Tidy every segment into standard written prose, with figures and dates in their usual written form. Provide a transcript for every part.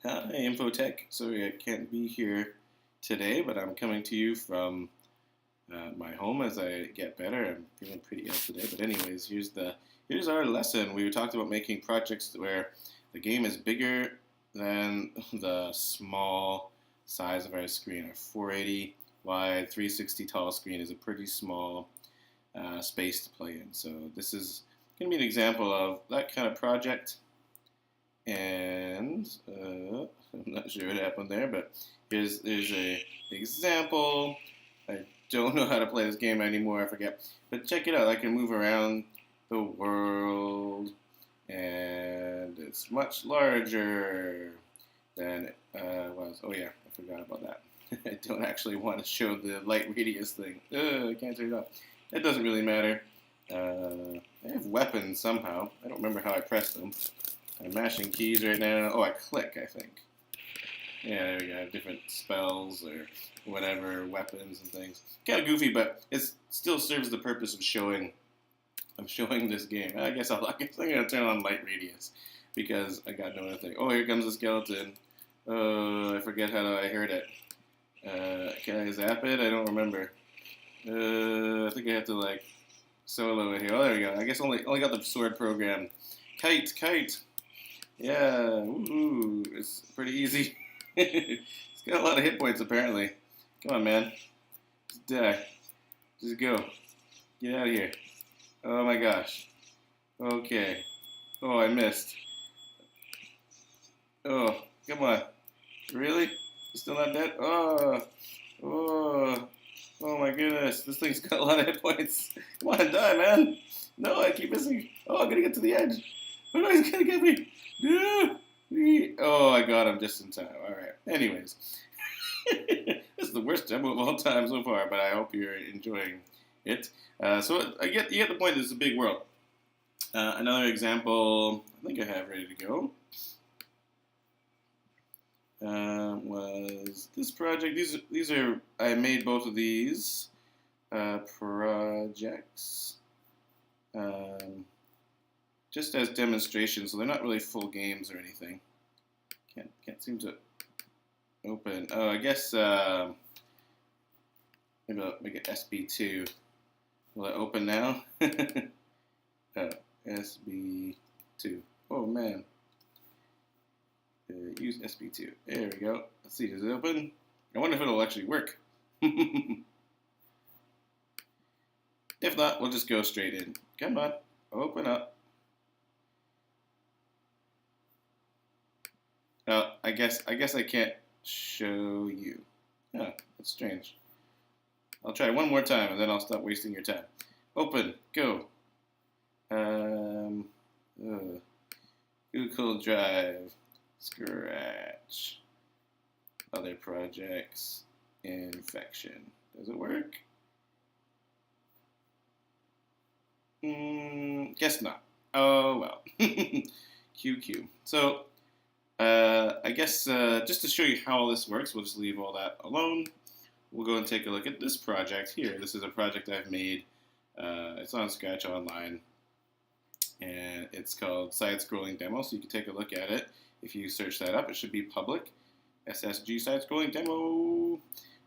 Hi, Infotech. Sorry I can't be here today, but I'm coming to you from my home as I get better. I'm feeling pretty ill today, but anyways, here's our lesson. We talked about making projects where the game is bigger than the small size of our screen. Our 480 wide, 360 tall screen is a pretty small space to play in. So this is going to be an example of that kind of project. And I'm not sure what happened there, but there's a example. I don't know how to play this game anymore. I forget. But check it out. I can move around the world, and it's much larger than it was. Oh yeah, I forgot about that. I don't actually want to show the light radius thing. I can't turn it off. It doesn't really matter. I have weapons somehow. I don't remember how I press them. I'm mashing keys right now. Oh, I click, I think. Yeah, there we go. I have different spells or whatever, weapons and things. Kind of goofy, but it still serves the purpose of showing. I'm showing this game. I guess I'm gonna turn on light radius because I got no other thing. Oh, here comes the skeleton. Oh, I forget how I heard it. Can I zap it? I don't remember. I think I have to like solo it here. Oh, there we go. I guess only got the sword program. Kite. Yeah, woo, it's pretty easy. It's got a lot of hit points apparently. Come on, man. Just die. Just go. Get out of here. Oh my gosh. Okay. Oh, I missed. Oh, come on. Really? You still not dead? Oh, oh my goodness. This thing's got a lot of hit points. Come on, die, man. No, I keep missing. Oh, I'm gonna get to the edge. Oh no, he's gonna get me. No. Oh, I got him just in time. All right. Anyways, this is the worst demo of all time so far, but I hope you're enjoying it. So you get the point. It's a big world. Another example, I think I have ready to go. Was this project? These are I made both of these projects just as demonstrations, so they're not really full games or anything. Can't seem to open. Oh, I guess maybe I'll make it SB2. Will it open now? Oh, SB2. Oh man. Use SB2. There we go. Let's see, does it open? I wonder if it'll actually work. If not, we'll just go straight in. Come on, open up. Oh, I guess I can't show you. Oh, that's strange. I'll try one more time and then I'll stop wasting your time. Open, go. Google Drive, Scratch, other projects, infection. Does it work? Guess not. Oh well. QQ. So I guess just to show you how all this works, we'll just leave all that alone. We'll go and take a look at this project here. This is a project I've made. It's on Scratch Online, and it's called Side Scrolling Demo, so you can take a look at it. If you search that up, it should be public. SSG Side Scrolling Demo.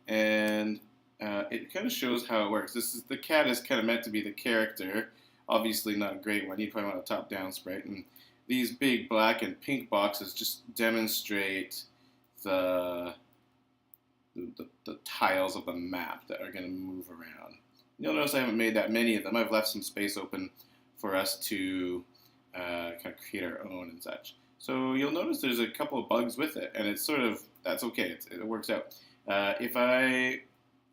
And it kind of shows how it works. The cat is kind of meant to be the character. Obviously not a great one. You probably want a top-down sprite. And these big black and pink boxes just demonstrate the tiles of the map that are going to move around. You'll notice I haven't made that many of them. I've left some space open for us to kind of create our own and such. So you'll notice there's a couple of bugs with it, and it's sort of, that's okay. It works out. If I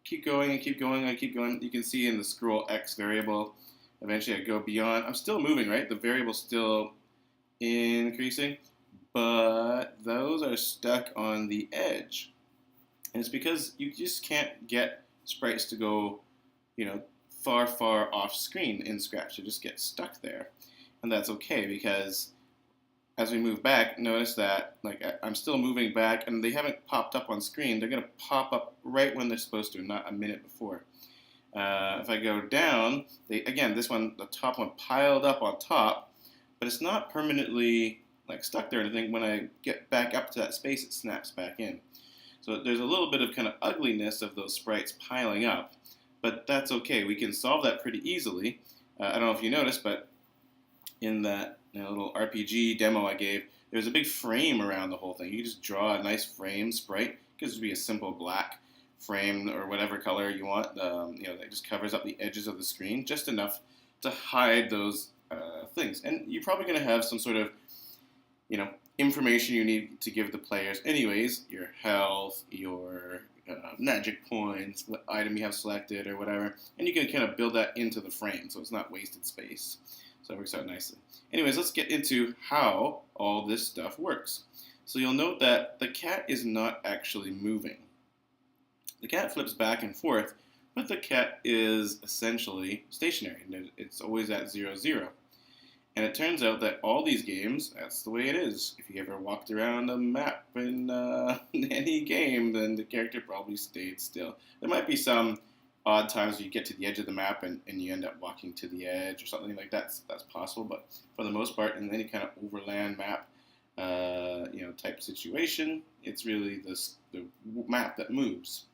keep going, you can see in the scroll X variable, eventually I go beyond. I'm still moving, right? The variable's still increasing, but those are stuck on the edge. And it's because you just can't get sprites to go, far off screen in Scratch. They just get stuck there. And that's okay because as we move back, notice that I'm still moving back and they haven't popped up on screen. They're going to pop up right when they're supposed to, not a minute before. If I go down, this one, the top one piled up on top, but it's not permanently like stuck there or anything. When I get back up to that space, it snaps back in. So there's a little bit of kind of ugliness of those sprites piling up, but that's okay. We can solve that pretty easily. I don't know if you noticed, but in that little RPG demo I gave, there's a big frame around the whole thing. You can just draw a nice frame sprite. It could just be a simple black frame or whatever color you want. That just covers up the edges of the screen, just enough to hide those things. And you're probably going to have some sort of, information you need to give the players anyways, your health, your magic points, what item you have selected or whatever, and you can kind of build that into the frame so it's not wasted space. So it works out nicely. Anyways, let's get into how all this stuff works. So you'll note that the cat is not actually moving. The cat flips back and forth, but the cat is essentially stationary. It's always at 0, 0. And it turns out that all these games, that's the way it is. If you ever walked around a map in any game, then the character probably stayed still. There might be some odd times where you get to the edge of the map and you end up walking to the edge or something like that. That's possible, but for the most part, in any kind of overland map, type situation, it's really the map that moves.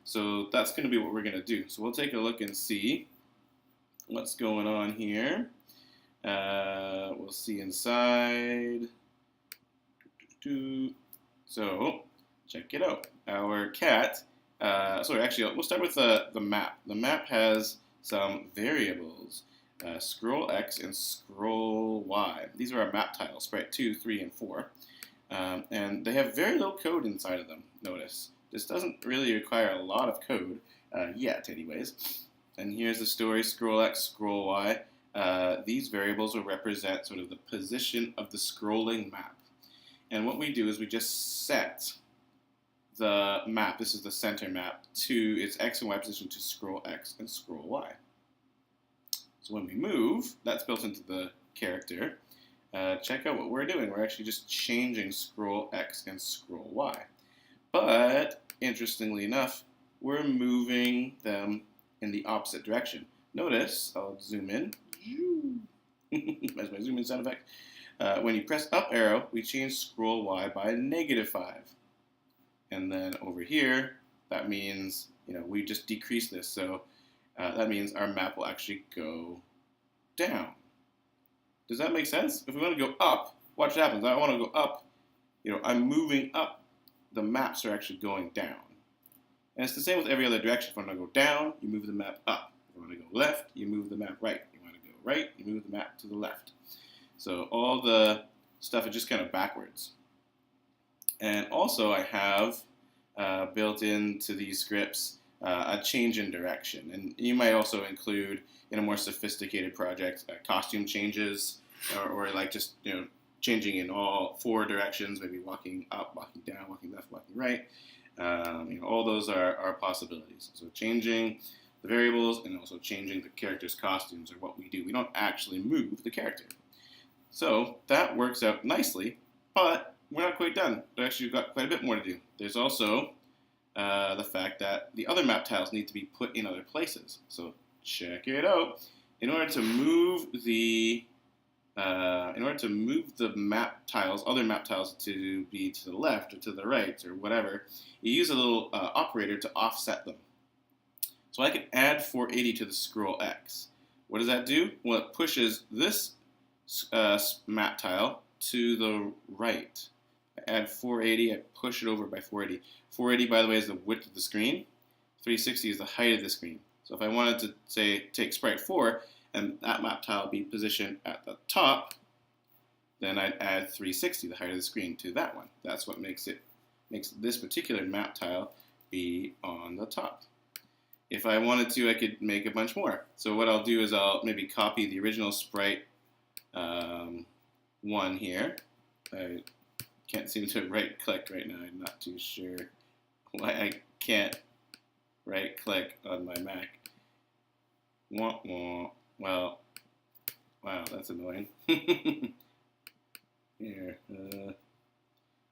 So that's going to be what we're going to do. So we'll take a look and see what's going on here. We'll see inside. So, check it out. Our cat, we'll start with the map. The map has some variables, scroll X and scroll Y. These are our map tiles, sprite 2, 3, and 4. And they have very little code inside of them, notice. This doesn't really require a lot of code, yet anyways. And here's the story, scroll X, scroll Y. These variables will represent sort of the position of the scrolling map. And what we do is we just set the map, this is the center map, to its X and Y position to scroll X and scroll Y. So when we move, that's built into the character. Check out what we're doing. We're actually just changing scroll X and scroll Y. But, interestingly enough, we're moving them in the opposite direction. Notice, I'll zoom in. That's my zoom in sound effect. When you press up arrow, we change scroll Y by -5. And then over here, that means, we just decrease this. So that means our map will actually go down. Does that make sense? If we want to go up, watch what happens. I want to go up, I'm moving up. The maps are actually going down. And it's the same with every other direction. If you want to go down, you move the map up. If you want to go left, you move the map right. If you want to go right, you move the map to the left. So all the stuff is just kind of backwards. And also I have built into these scripts a change in direction. And you might also include, in a more sophisticated project, costume changes or like just, changing in all 4 directions, maybe walking up, walking down, walking left, walking right. All those are possibilities. So changing the variables and also changing the character's costumes are what we do. We don't actually move the character. So that works out nicely, but we're not quite done. We've actually got quite a bit more to do. There's also the fact that the other map tiles need to be put in other places. So check it out. In order to move the map tiles, other map tiles to be to the left or to the right or whatever, you use a little operator to offset them. So I can add 480 to the scroll X. What does that do? Well, it pushes this map tile to the right. I add 480, I push it over by 480. 480, by the way, is the width of the screen. 360 is the height of the screen. So if I wanted to, say, take sprite 4, and that map tile be positioned at the top, then I'd add 360, the height of the screen, to that one. That's what makes this particular map tile be on the top. If I wanted to, I could make a bunch more. So what I'll do is I'll maybe copy the original sprite 1 here. I can't seem to right-click right now. I'm not too sure why I can't right-click on my Mac. Wah, wah. Well, wow, that's annoying. Here, I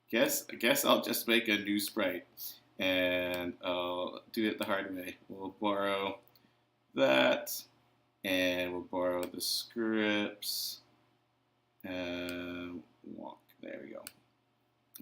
guess I'll just make a new sprite, and I'll do it the hard way. We'll borrow that, and we'll borrow the scripts, and walk. There we go.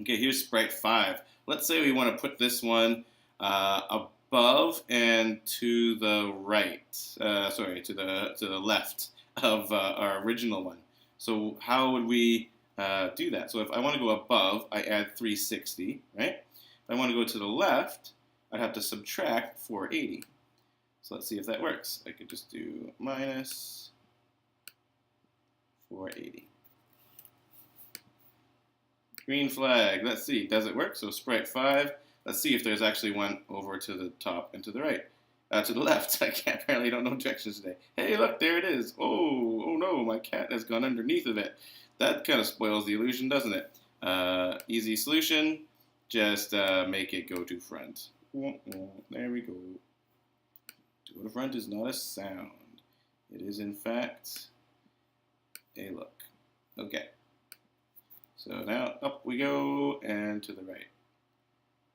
Okay, here's sprite 5. Let's say we want to put this one above and to the right. Sorry, to the left of our original one. So how would we do that? So if I want to go above, I add 360, right? If I want to go to the left, I'd have to subtract 480. So let's see if that works. I could just do minus 480. Green flag. Let's see. Does it work? So sprite 5. Let's see if there's actually one over to the top and to the right. To the left. I apparently don't know directions today. Hey, look, there it is. Oh no, my cat has gone underneath of it. That kind of spoils the illusion, doesn't it? Easy solution. Just make it go to front. There we go. To go to front is not a sound. It is, in fact, a look. Okay. So now up we go and to the right.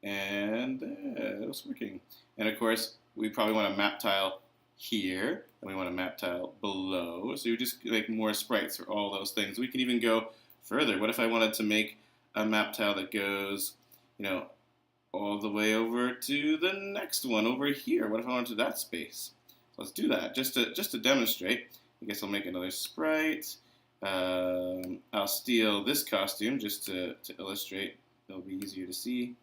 And it's working. And of course, we probably want a map tile here, and we want a map tile below. So you just make more sprites for all those things. We can even go further. What if I wanted to make a map tile that goes, all the way over to the next one over here? What if I wanted to that space? So let's do that just to demonstrate. I guess I'll make another sprite. I'll steal this costume just to illustrate. It'll be easier to see.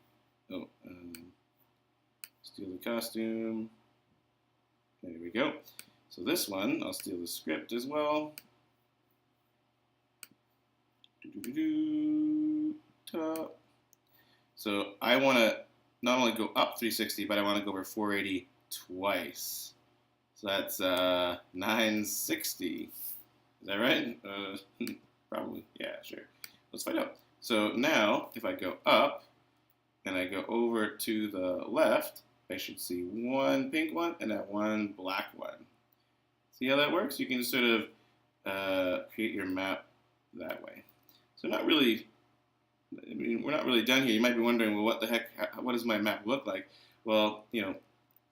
Steal the costume. There we go. So this one, I'll steal the script as well. Top. So I want to not only go up 360, but I want to go over 480 twice. So that's 960. Is that right? Probably. Yeah, sure. Let's find out. So now, if I go up and I go over to the left, I should see one pink one and that one black one. See how that works? You can sort of create your map that way. So not really, we're not really done here. You might be wondering, well, what the heck, what does my map look like? Well,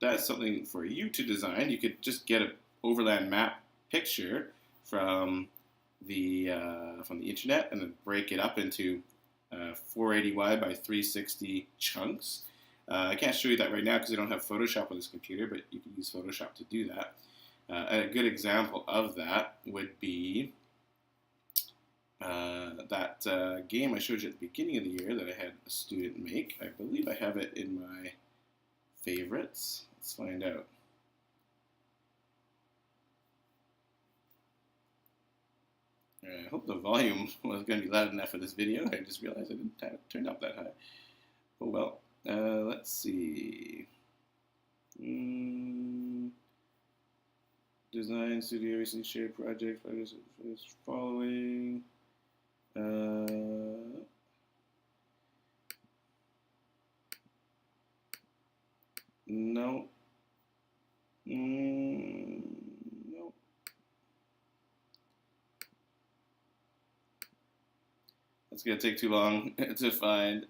that's something for you to design. You could just get an overland map picture from the internet and then break it up into 480 wide by 360 chunks. I can't show you that right now because I don't have Photoshop on this computer, but you can use Photoshop to do that. A good example of that would be that game I showed you at the beginning of the year that I had a student make. I believe I have it in my favorites. Let's find out. I hope the volume was going to be loud enough for this video. I just realized I didn't have it turned up that high. Oh well. Let's see. Design Studio recently shared project. Following. No. No. It's going to take too long to find.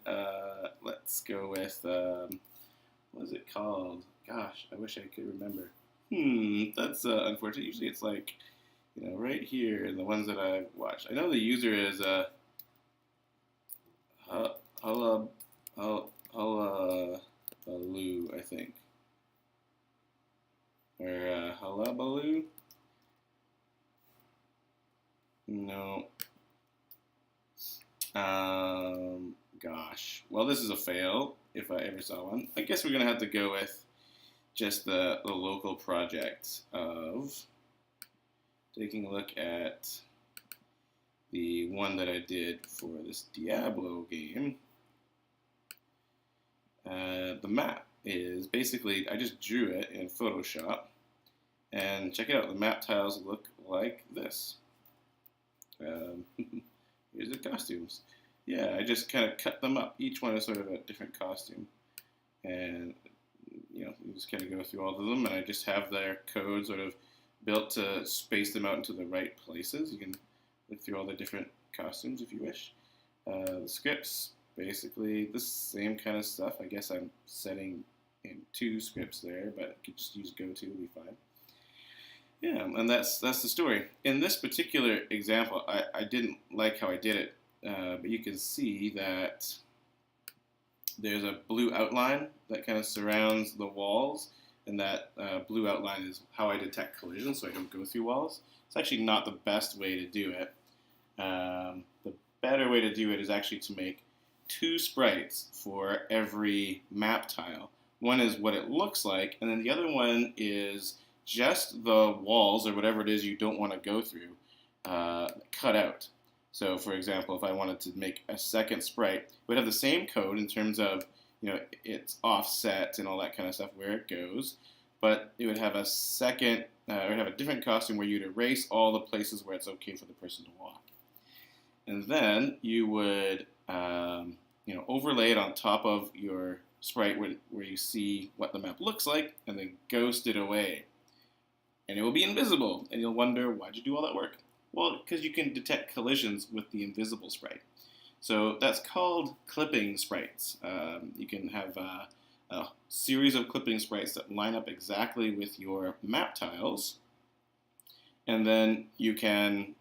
Let's go with, what is it called? Gosh, I wish I could remember. That's unfortunate. Usually it's like, right here in the ones that I've watched. I know the user is Hullabaloo, I think. Or Hullabaloo? No. Gosh. Well, this is a fail, if I ever saw one. I guess we're going to have to go with just the local project of taking a look at the one that I did for this Diablo game. The map is basically, I just drew it in Photoshop. And check it out, the map tiles look like this. Here's the costumes. Yeah, I just kind of cut them up. Each one is sort of a different costume. And, you just kind of go through all of them. And I just have their code sort of built to space them out into the right places. You can look through all the different costumes if you wish. The scripts, basically the same kind of stuff. I guess I'm setting in 2 scripts there, but I could just use GoTo, it'll be fine. Yeah, and that's the story. In this particular example, I didn't like how I did it. but you can see that there's a blue outline that kind of surrounds the walls, and that blue outline is how I detect collisions, so I don't go through walls. It's actually not the best way to do it. The better way to do it is actually to make 2 sprites for every map tile. One is what it looks like, and then the other one is just the walls, or whatever it is you don't want to go through, cut out. So for example, if I wanted to make a second sprite, it would have the same code in terms of, its offset and all that kind of stuff, where it goes, but it would have a second, it would have a different costume where you'd erase all the places where it's okay for the person to walk. And then you would, overlay it on top of your sprite where you see what the map looks like, and then ghost it away. And it will be invisible, and you'll wonder, why'd you do all that work? Well, because you can detect collisions with the invisible sprite. So that's called clipping sprites. You can have a series of clipping sprites that line up exactly with your map tiles, and then you can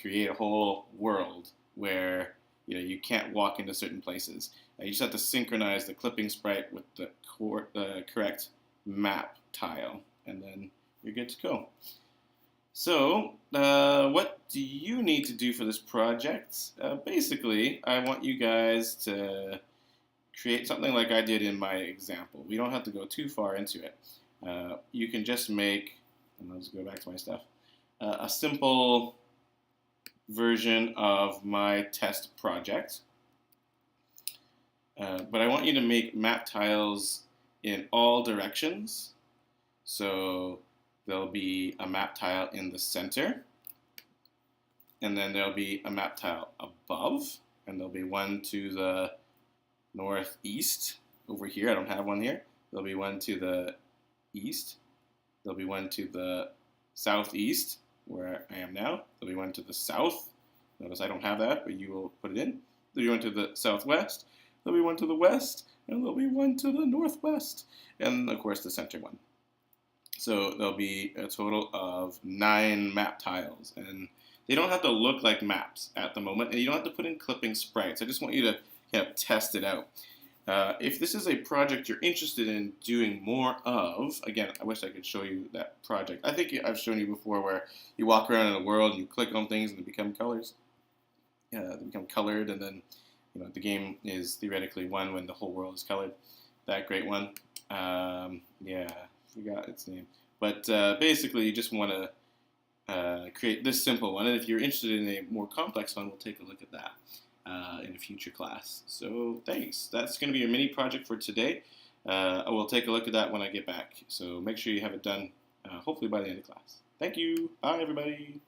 create a whole world where you can't walk into certain places. You just have to synchronize the clipping sprite with the correct map tile, and then you're good to go. So, what do you need to do for this project? Basically, I want you guys to create something like I did in my example. We don't have to go too far into it. You can just make, and let's go back to my stuff, a simple version of my test project. But I want you to make map tiles in all directions. So there'll be a map tile in the center, and then there'll be a map tile above, and there'll be one to the northeast over here. I don't have one here. There'll be one to the east. There'll be one to the southeast, where I am now. There'll be one to the south. Notice I don't have that, but you will put it in. There'll be one to the southwest. There'll be one to the west, and there'll be one to the northwest, and of course the center one. So there'll be a total of 9 map tiles, and they don't have to look like maps at the moment, and you don't have to put in clipping sprites. I just want you to kind of test it out. If this is a project you're interested in doing more of, again, I wish I could show you that project. I think I've shown you before where you walk around in the world and you click on things and they become colors. They become colored, and then the game is theoretically won when the whole world is colored. That great one. Forgot its name. But basically, you just want to create this simple one. And if you're interested in a more complex one, we'll take a look at that in a future class. So thanks. That's going to be your mini project for today. I will take a look at that when I get back. So make sure you have it done hopefully by the end of class. Thank you. Bye, everybody.